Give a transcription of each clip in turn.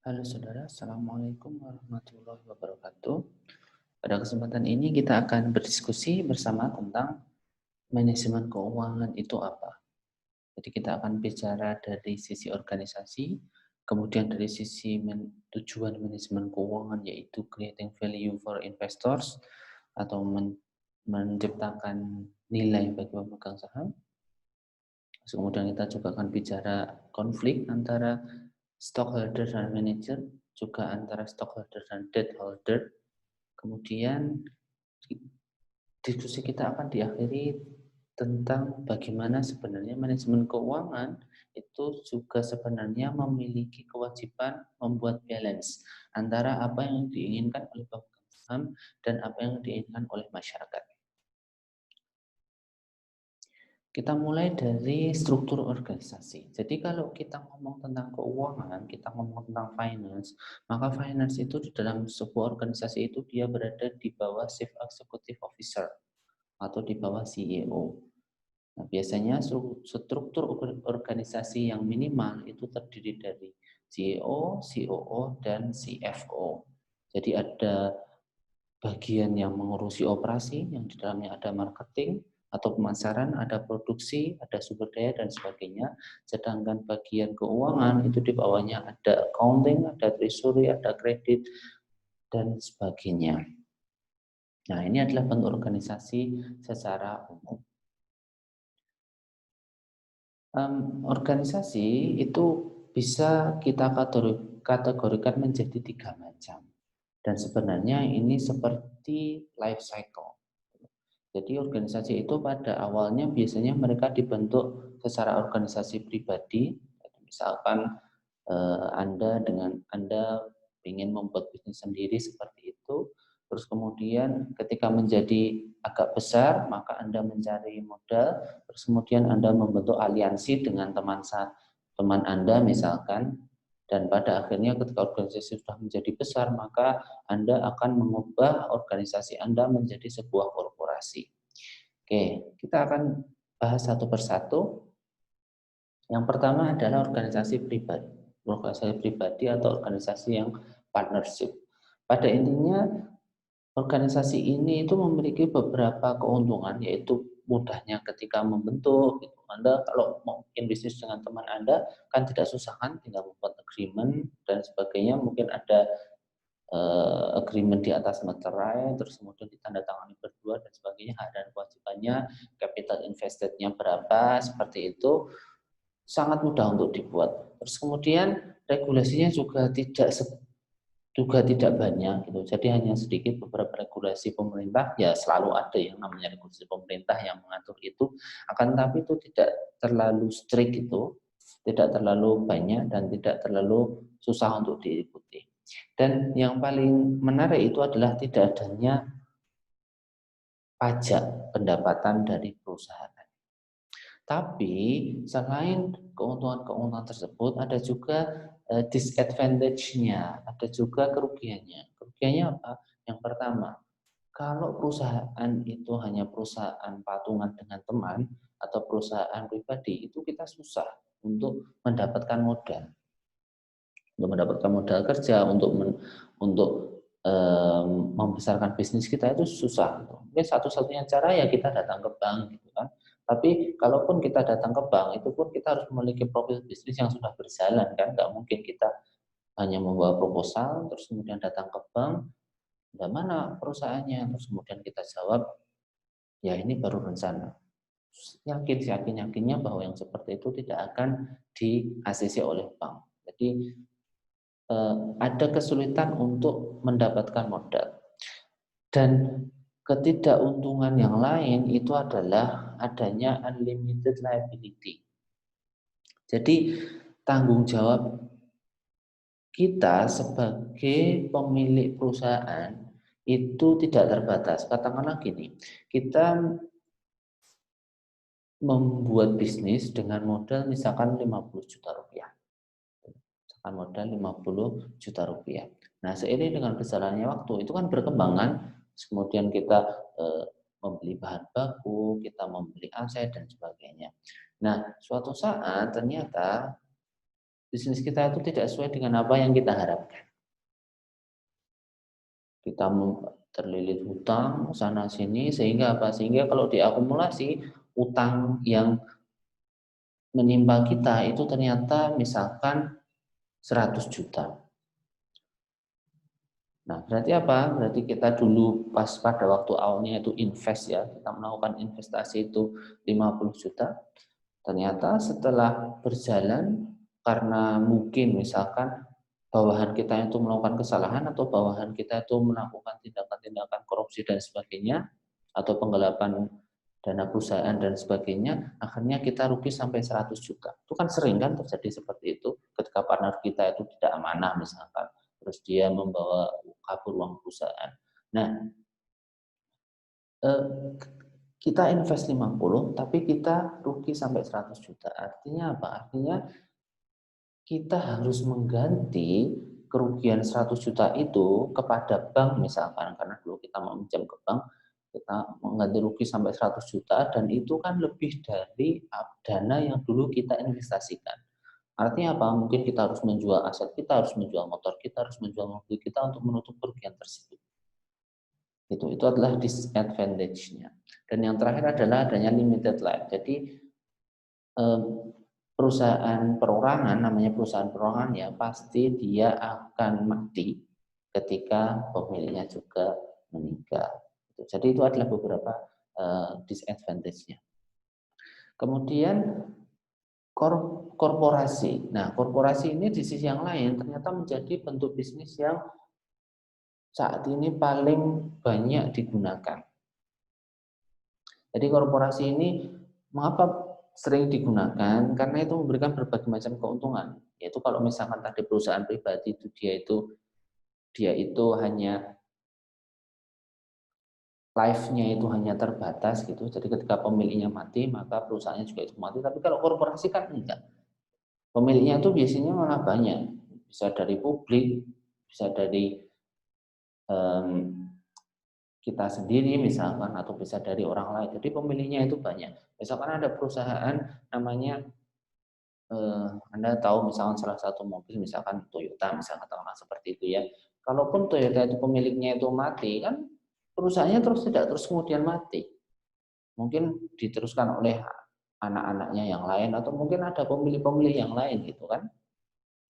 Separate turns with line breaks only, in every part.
Halo saudara, Assalamualaikum warahmatullahi wabarakatuh. Pada kesempatan ini kita akan berdiskusi bersama tentang manajemen keuangan itu apa. Jadi kita akan bicara dari sisi organisasi, kemudian dari sisi tujuan manajemen keuangan yaitu creating value for investors atau menciptakan nilai bagi pemegang saham. Kemudian kita juga akan bicara konflik antara stockholder dan manager, juga antara stockholder dan debt holder. Kemudian diskusi kita akan diakhiri tentang bagaimana sebenarnya manajemen keuangan itu juga sebenarnya memiliki kewajiban membuat balance antara apa yang diinginkan oleh pemegang saham dan apa yang diinginkan oleh masyarakat. Kita mulai dari struktur organisasi. Jadi kalau kita ngomong tentang keuangan, kita ngomong tentang finance, maka finance itu di dalam sebuah organisasi itu dia berada di bawah Chief Executive Officer atau di bawah CEO. Nah, biasanya struktur organisasi yang minimal itu terdiri dari CEO, COO, dan CFO. Jadi ada bagian yang mengurusi operasi, yang di dalamnya ada marketing atau pemasaran, ada produksi, ada sumber daya, dan sebagainya. Sedangkan bagian keuangan itu di bawahnya ada accounting, ada treasury, ada kredit, dan sebagainya. Nah, ini adalah bentuk organisasi secara umum. Organisasi itu bisa kita kategorikan menjadi 3 macam. Dan sebenarnya ini seperti life cycle. Jadi organisasi itu pada awalnya biasanya mereka dibentuk secara organisasi pribadi. Misalkan Anda ingin membuat bisnis sendiri seperti itu, terus kemudian ketika menjadi agak besar maka Anda mencari modal, terus kemudian Anda membentuk aliansi dengan teman Anda misalkan, dan pada akhirnya ketika organisasi sudah menjadi besar maka Anda akan mengubah organisasi Anda menjadi sebuah korporasi. Oke, kita akan bahas satu persatu. Yang pertama adalah organisasi pribadi atau organisasi yang partnership. Pada intinya, organisasi ini itu memiliki beberapa keuntungan, yaitu mudahnya ketika membentuk. Anda kalau mau bikin bisnis dengan teman Anda, kan tidak susah kan, tinggal membuat agreement dan sebagainya. Mungkin ada agreement di atas materai, terus kemudian ditandatangani berdua dan sebagainya, hak dan kewajibannya, capital investednya berapa, seperti itu sangat mudah untuk dibuat. Terus kemudian regulasinya juga tidak banyak gitu. Jadi hanya sedikit beberapa regulasi pemerintah, ya selalu ada yang namanya regulasi pemerintah yang mengatur itu, akan tapi itu tidak terlalu strict itu, tidak terlalu banyak dan tidak terlalu susah untuk diikuti. Dan yang paling menarik itu adalah tidak adanya pajak pendapatan dari perusahaan. Tapi selain keuntungan-keuntungan tersebut ada juga disadvantage-nya, ada juga kerugiannya. Kerugiannya apa? Yang pertama, kalau perusahaan itu hanya perusahaan patungan dengan teman atau perusahaan pribadi, itu kita susah untuk mendapatkan modal. Untuk mendapatkan modal kerja, untuk membesarkan bisnis kita itu susah. Mungkin satu-satunya cara ya kita datang ke bank gitu kan. Tapi kalaupun kita datang ke bank itu pun kita harus memiliki profil bisnis yang sudah berjalan kan. Nggak mungkin kita hanya membawa proposal terus kemudian datang ke bank, "Udah mana perusahaannya?" Terus kemudian kita jawab, "Ya ini baru rencana." Yakin-yakinnya bahwa yang seperti itu tidak akan di-ACC oleh bank. Jadi ada kesulitan untuk mendapatkan modal. Dan ketidakuntungan yang lain itu adalah adanya unlimited liability. Jadi tanggung jawab kita sebagai pemilik perusahaan itu tidak terbatas. Katakanlah gini, kita membuat bisnis dengan modal misalkan 50 juta rupiah. Misalkan modal 50 juta rupiah. Nah, seiring dengan berjalannya waktu itu kan berkembang kan, kemudian kita membeli bahan baku, kita membeli aset dan sebagainya. Nah, suatu saat ternyata bisnis kita itu tidak sesuai dengan apa yang kita harapkan. Kita terlilit hutang sana sini sehingga apa? Sehingga kalau diakumulasi utang yang menimpa kita itu ternyata misalkan 100 juta. Nah, berarti apa? Berarti kita dulu pas pada waktu awalnya itu invest ya, kita melakukan investasi itu 50 juta. Ternyata setelah berjalan karena mungkin misalkan bawahan kita itu melakukan kesalahan atau bawahan kita itu melakukan tindakan-tindakan korupsi dan sebagainya atau penggelapan dana perusahaan dan sebagainya, akhirnya kita rugi sampai 100 juta. Itu kan sering kan terjadi seperti itu ketika partner kita itu tidak amanah misalkan, terus dia membawa kabur uang perusahaan. Nah, kita invest 50 tapi kita rugi sampai 100 juta. Artinya apa? Artinya kita harus mengganti kerugian 100 juta itu kepada bank misalkan, karena dulu kita mau meminjam ke bank, kita mengganti rugi sampai 100 juta dan itu kan lebih dari dana yang dulu kita investasikan. Artinya apa? Mungkin kita harus menjual aset kita, harus menjual motor kita, harus menjual mobil kita untuk menutup kerugian tersebut. Itu adalah disadvantage-nya. Dan yang terakhir adalah adanya limited life. Jadi perusahaan perorangan, namanya perusahaan perorangan ya, pasti dia akan mati ketika pemiliknya juga meninggal. Jadi itu adalah beberapa disadvantage-nya. Kemudian korporasi. Nah, korporasi ini di sisi yang lain ternyata menjadi bentuk bisnis yang saat ini paling banyak digunakan. Jadi korporasi ini mengapa sering digunakan? Karena itu memberikan berbagai macam keuntungan. Yaitu kalau misalkan tadi perusahaan pribadi itu dia itu hanya life-nya itu hanya terbatas gitu. Jadi ketika pemiliknya mati, maka perusahaannya juga itu mati. Tapi kalau korporasi kan enggak. Pemiliknya itu biasanya malah banyak. Bisa dari publik, bisa dari kita sendiri misalkan, atau bisa dari orang lain. Jadi pemiliknya itu banyak. Misalkan ada perusahaan namanya Anda tahu misalkan salah satu mobil misalkan Toyota misalkan katakanlah seperti itu ya. Kalaupun Toyota itu pemiliknya itu mati kan perusahaannya tidak terus kemudian mati. Mungkin diteruskan oleh anak-anaknya yang lain atau mungkin ada pemilik-pemilik yang lain gitu kan.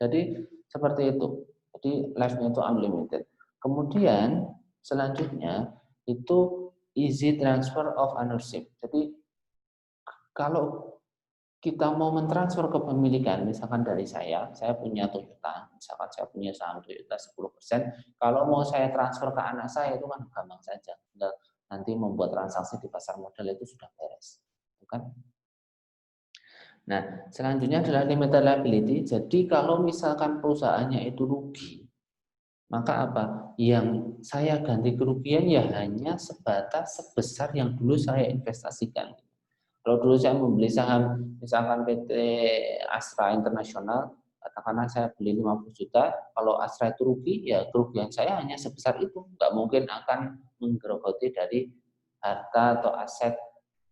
Jadi seperti itu. Jadi life-nya itu unlimited. Kemudian selanjutnya itu easy transfer of ownership. Jadi kalau kita mau mentransfer kepemilikan, misalkan dari saya punya Toyota, misalkan saya punya saham Toyota 10%, kalau mau saya transfer ke anak saya itu kan gampang saja. Tinggal nanti membuat transaksi di pasar modal itu sudah beres. Bukan? Nah, selanjutnya adalah limited liability. Jadi kalau misalkan perusahaannya itu rugi, maka apa? Yang saya ganti kerugian ya hanya sebatas sebesar yang dulu saya investasikan. Kalau dulu saya membeli saham misalkan PT Astra Internasional, katakanlah saya beli 50 juta, kalau Astra itu rugi, ya kerugian saya hanya sebesar itu. Nggak mungkin akan menggerogoti dari harta atau aset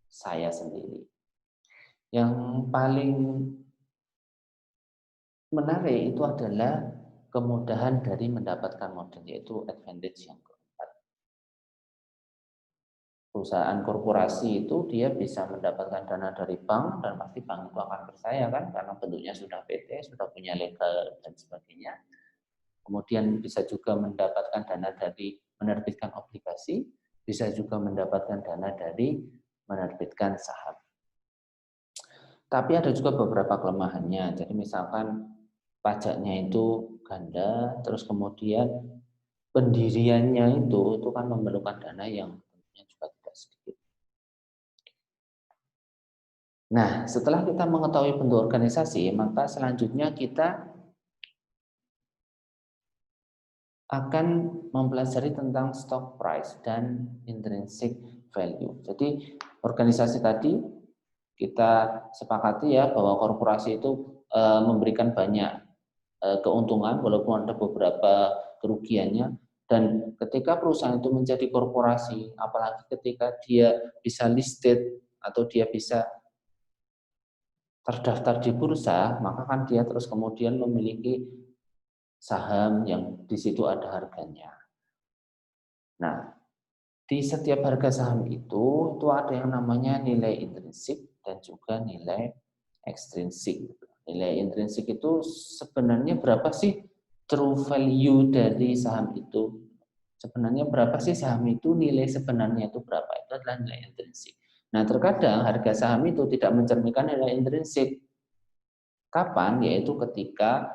saya sendiri. Yang paling menarik itu adalah kemudahan dari mendapatkan modal, yaitu advantage yang keempat. Perusahaan korporasi itu dia bisa mendapatkan dana dari bank dan pasti bank itu akan percaya kan karena bentuknya sudah PT, sudah punya legal dan sebagainya. Kemudian bisa juga mendapatkan dana dari menerbitkan obligasi, bisa juga mendapatkan dana dari menerbitkan saham. Tapi ada juga beberapa kelemahannya. Jadi misalkan pajaknya itu ganda, terus kemudian pendiriannya itu kan memerlukan dana yang tentunya juga tidak sedikit. Nah, setelah kita mengetahui bentuk organisasi, maka selanjutnya kita akan mempelajari tentang stock price dan intrinsic value. Jadi organisasi tadi kita sepakati ya bahwa korporasi itu memberikan banyak keuntungan walaupun ada beberapa kerugiannya, dan ketika perusahaan itu menjadi korporasi, apalagi ketika dia bisa listed atau dia bisa terdaftar di bursa, maka kan dia terus kemudian memiliki saham yang di situ ada harganya. Nah, di setiap harga saham itu ada yang namanya nilai intrinsik dan juga nilai ekstrinsik. Nilai intrinsik itu sebenarnya berapa sih true value dari saham itu? Sebenarnya berapa sih saham itu, nilai sebenarnya itu berapa? Itu adalah nilai intrinsik. Nah, terkadang harga saham itu tidak mencerminkan nilai intrinsik. Kapan? Yaitu ketika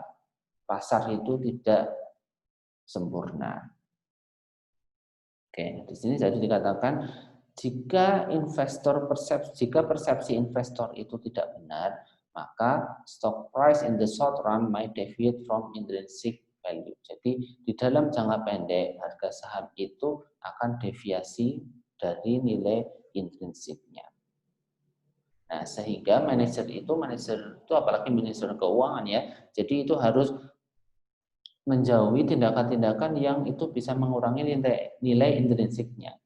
pasar itu tidak sempurna. Oke, di sini jadi dikatakan jika persepsi investor itu tidak benar, maka stock price in the short run might deviate from intrinsic value. Jadi di dalam jangka pendek harga saham itu akan deviasi dari nilai intrinsiknya. Nah, sehingga manajer itu apalagi manajer keuangan ya, jadi itu harus menjauhi tindakan-tindakan yang itu bisa mengurangi nilai intrinsiknya.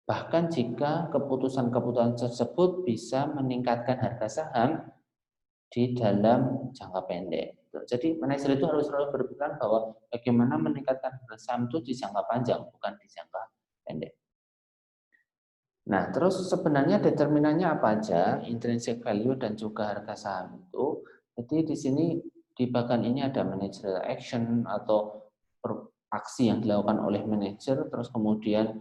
Bahkan jika keputusan-keputusan tersebut bisa meningkatkan harga saham di dalam jangka pendek. Jadi manajer itu harus selalu berpikiran bahwa bagaimana meningkatkan harga saham itu di jangka panjang, bukan di jangka pendek. Nah, terus sebenarnya determinannya apa aja, intrinsic value dan juga harga saham itu. Jadi di sini di bagian ini ada managerial action atau aksi yang dilakukan oleh manajer, terus kemudian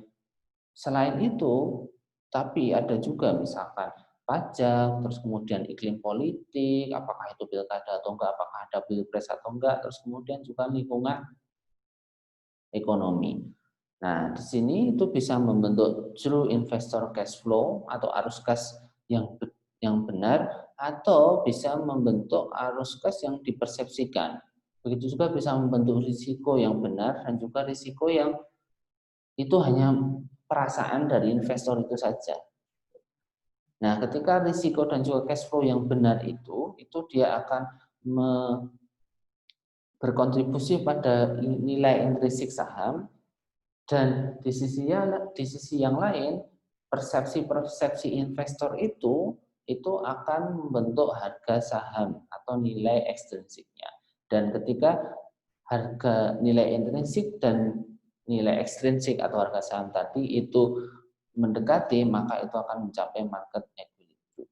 selain itu, tapi ada juga misalkan pajak, terus kemudian iklim politik, apakah itu pilkada atau enggak, apakah ada pilpres atau enggak, terus kemudian juga lingkungan ekonomi. Nah, di sini itu bisa membentuk true investor cash flow atau arus kas yang benar, atau bisa membentuk arus kas yang dipersepsikan. Begitu juga bisa membentuk risiko yang benar dan juga risiko yang itu hanya perasaan dari investor itu saja. Nah, ketika risiko dan juga cash flow yang benar itu dia akan berkontribusi pada nilai intrinsik saham. Dan di sisi yang lain, persepsi investor itu akan membentuk harga saham atau nilai ekstrinsiknya. Dan ketika harga nilai intrinsik dan nilai ekstrinsik atau harga saham tadi itu mendekati, maka itu akan mencapai market equilibrium.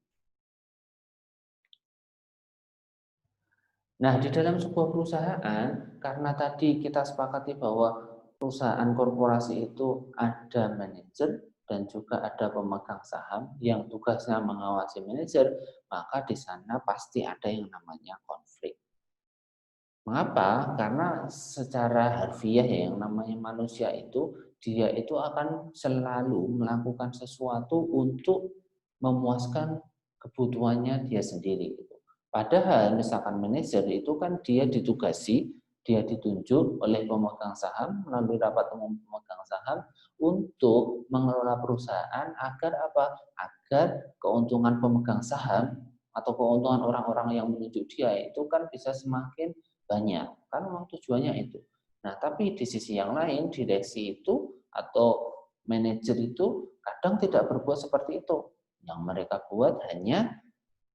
Nah, di dalam sebuah perusahaan, karena tadi kita sepakati bahwa perusahaan korporasi itu ada manajer dan juga ada pemegang saham yang tugasnya mengawasi manajer, maka di sana pasti ada yang namanya konflik. Mengapa? Karena secara harfiah ya, yang namanya manusia itu, dia itu akan selalu melakukan sesuatu untuk memuaskan kebutuhannya dia sendiri. Padahal misalkan manajer itu kan dia ditugasi, dia ditunjuk oleh pemegang saham melalui rapat umum pemegang saham untuk mengelola perusahaan agar apa? Agar keuntungan pemegang saham atau keuntungan orang-orang yang menunjuk dia itu kan bisa semakin banyak. Kan memang tujuannya itu. Nah, tapi di sisi yang lain direksi itu atau manajer itu kadang tidak berbuat seperti itu. Yang mereka buat hanya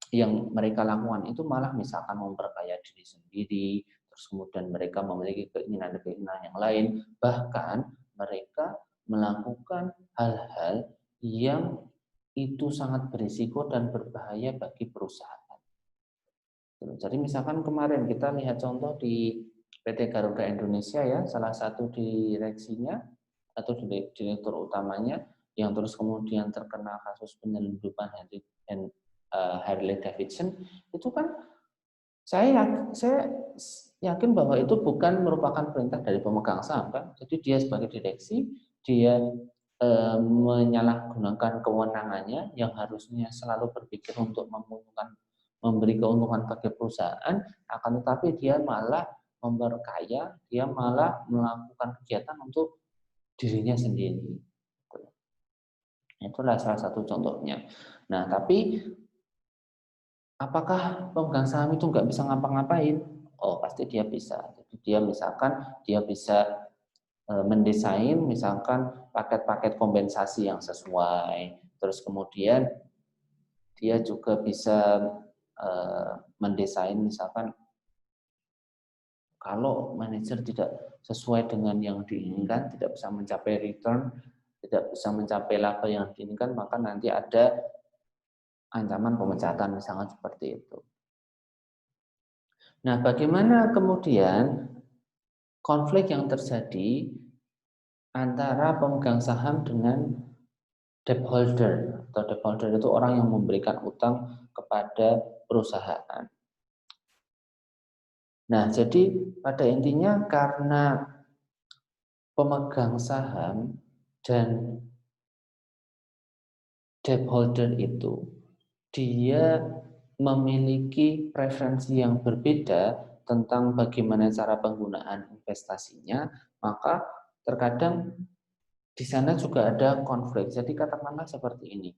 yang mereka lakukan itu malah misalkan memperkaya diri sendiri, terus kemudian mereka memiliki keinginan-keinginan yang lain, bahkan mereka melakukan hal-hal yang itu sangat berisiko dan berbahaya bagi perusahaan. Jadi misalkan kemarin kita lihat contoh di PT Garuda Indonesia ya, salah satu direksinya atau direktur utamanya yang terus kemudian terkena kasus penyelundupan Harley Davidson itu kan saya yakin bahwa itu bukan merupakan perintah dari pemegang saham kan. Jadi dia sebagai direksi dia menyalahgunakan kewenangannya yang harusnya selalu berpikir untuk memberi keuntungan bagi perusahaan, akan tetapi dia malah memperkaya, dia malah melakukan kegiatan untuk dirinya sendiri. Itulah salah satu contohnya. Nah, tapi apakah pemegang saham itu nggak bisa ngapa-ngapain? Oh, pasti dia bisa. Jadi dia misalkan dia bisa mendesain misalkan paket-paket kompensasi yang sesuai. Terus kemudian dia juga bisa mendesain misalkan kalau manajer tidak sesuai dengan yang diinginkan, tidak bisa mencapai return, tidak bisa mencapai laba yang diinginkan, maka nanti ada ancaman pemecatan misalnya seperti itu. Nah, bagaimana kemudian konflik yang terjadi antara pemegang saham dengan debt holder, atau debt holder itu orang yang memberikan utang kepada perusahaan. Nah, jadi pada intinya karena pemegang saham dan debt holder itu dia memiliki preferensi yang berbeda tentang bagaimana cara penggunaan investasinya, maka terkadang di sana juga ada konflik. Jadi katakanlah seperti ini.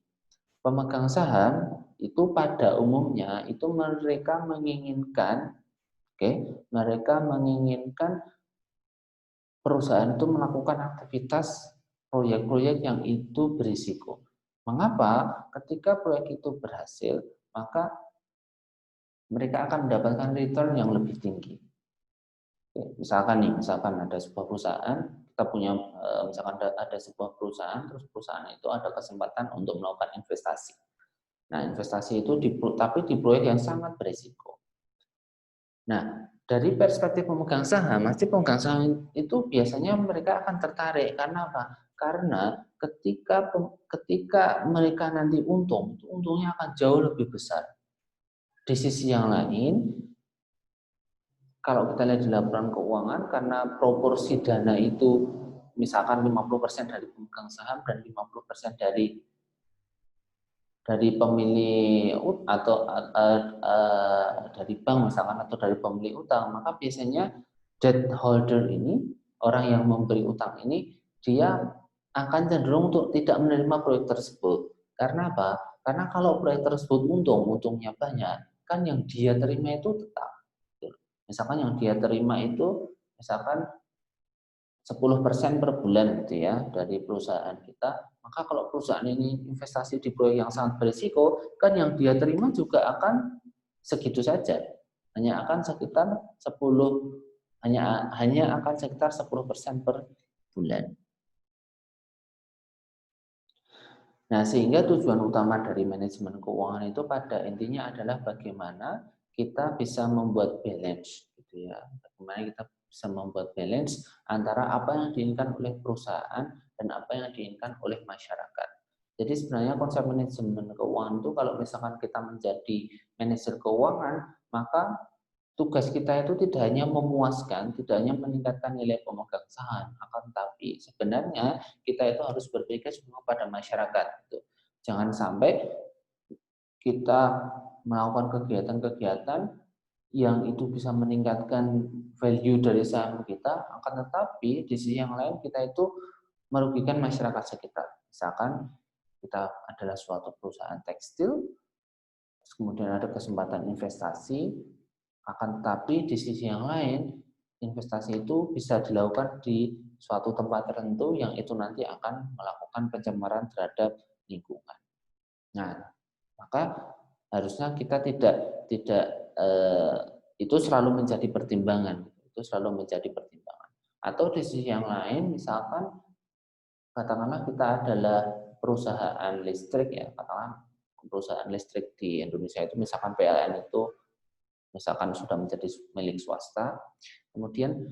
Pemegang saham itu pada umumnya itu mereka menginginkan, mereka menginginkan perusahaan itu melakukan aktivitas proyek-proyek yang itu berisiko. Mengapa? Ketika proyek itu berhasil, maka mereka akan mendapatkan return yang lebih tinggi. Misalkan ada sebuah perusahaan, kita punya misalkan ada sebuah perusahaan, terus perusahaan itu ada kesempatan untuk melakukan investasi. Nah, investasi itu tapi di proyek yang sangat berisiko. Nah, dari perspektif pemegang saham, pemegang saham itu biasanya mereka akan tertarik karena apa? Karena ketika mereka nanti untung, untungnya akan jauh lebih besar. Di sisi yang lain, kalau kita lihat di laporan keuangan, karena proporsi dana itu misalkan 50% dari pemegang saham dan 50% dari pemilik atau dari bank misalkan atau dari pemilik utang, maka biasanya debt holder ini, orang yang memberi utang ini, dia akan cenderung untuk tidak menerima proyek tersebut. Karena apa? Karena kalau proyek tersebut untungnya banyak, kan yang dia terima itu tetap. Misalkan yang dia terima itu misalkan 10% per bulan gitu ya dari perusahaan kita, maka kalau perusahaan ini investasi di proyek yang sangat berisiko, kan yang dia terima juga akan segitu saja. Hanya akan sekitar 10 hanya akan sekitar 10% per bulan. Nah, sehingga tujuan utama dari manajemen keuangan itu pada intinya adalah bagaimana kita bisa membuat balance gitu ya. Bagaimana kita bisa membuat balance antara apa yang diinginkan oleh perusahaan dan apa yang diinginkan oleh masyarakat. Jadi sebenarnya konsep manajemen keuangan itu kalau misalkan kita menjadi manajer keuangan, maka tugas kita itu tidak hanya memuaskan, tidak hanya meningkatkan nilai pemegang saham, akan tetapi sebenarnya kita itu harus berpikir juga pada masyarakat. Gitu. Jangan sampai kita melakukan kegiatan-kegiatan yang itu bisa meningkatkan value dari saham kita, akan tetapi di sisi yang lain kita itu merugikan masyarakat sekitar. Misalkan kita adalah suatu perusahaan tekstil, kemudian ada kesempatan investasi, akan tetapi di sisi yang lain, investasi itu bisa dilakukan di suatu tempat tertentu yang itu nanti akan melakukan pencemaran terhadap lingkungan. Nah, maka harusnya kita tidak itu selalu menjadi pertimbangan, itu selalu menjadi pertimbangan. Atau di sisi yang lain, misalkan katakanlah kita adalah perusahaan listrik ya, katakanlah perusahaan listrik di Indonesia itu misalkan PLN itu misalkan sudah menjadi milik swasta, kemudian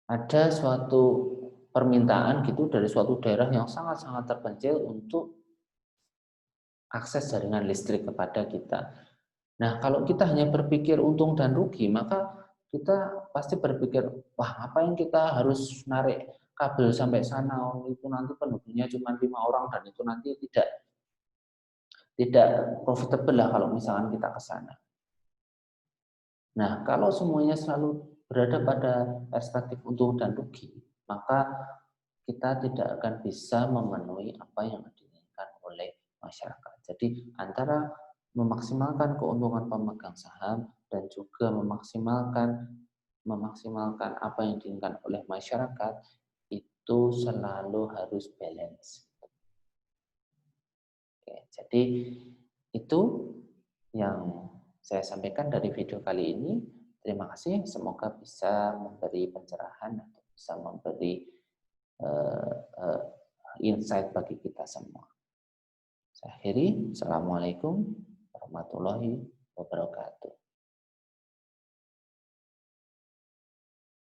ada suatu permintaan gitu dari suatu daerah yang sangat-sangat terpencil untuk akses jaringan listrik kepada kita. Nah, kalau kita hanya berpikir untung dan rugi, maka kita pasti berpikir, wah ngapain kita harus narik kabel sampai sana, itu nanti penduduknya cuma 5 orang dan itu nanti tidak profitable lah kalau misalkan kita ke sana. Nah, kalau semuanya selalu berada pada perspektif untung dan rugi, maka kita tidak akan bisa memenuhi apa yang diinginkan oleh masyarakat. Jadi antara memaksimalkan keuntungan pemegang saham dan juga memaksimalkan apa yang diinginkan oleh masyarakat itu selalu harus balance. Oke, jadi itu yang saya sampaikan dari video kali ini. Terima kasih, semoga bisa memberi pencerahan atau bisa memberi eh, eh, insight bagi kita semua. Saya akhiri, Assalamualaikum warahmatullahi wabarakatuh.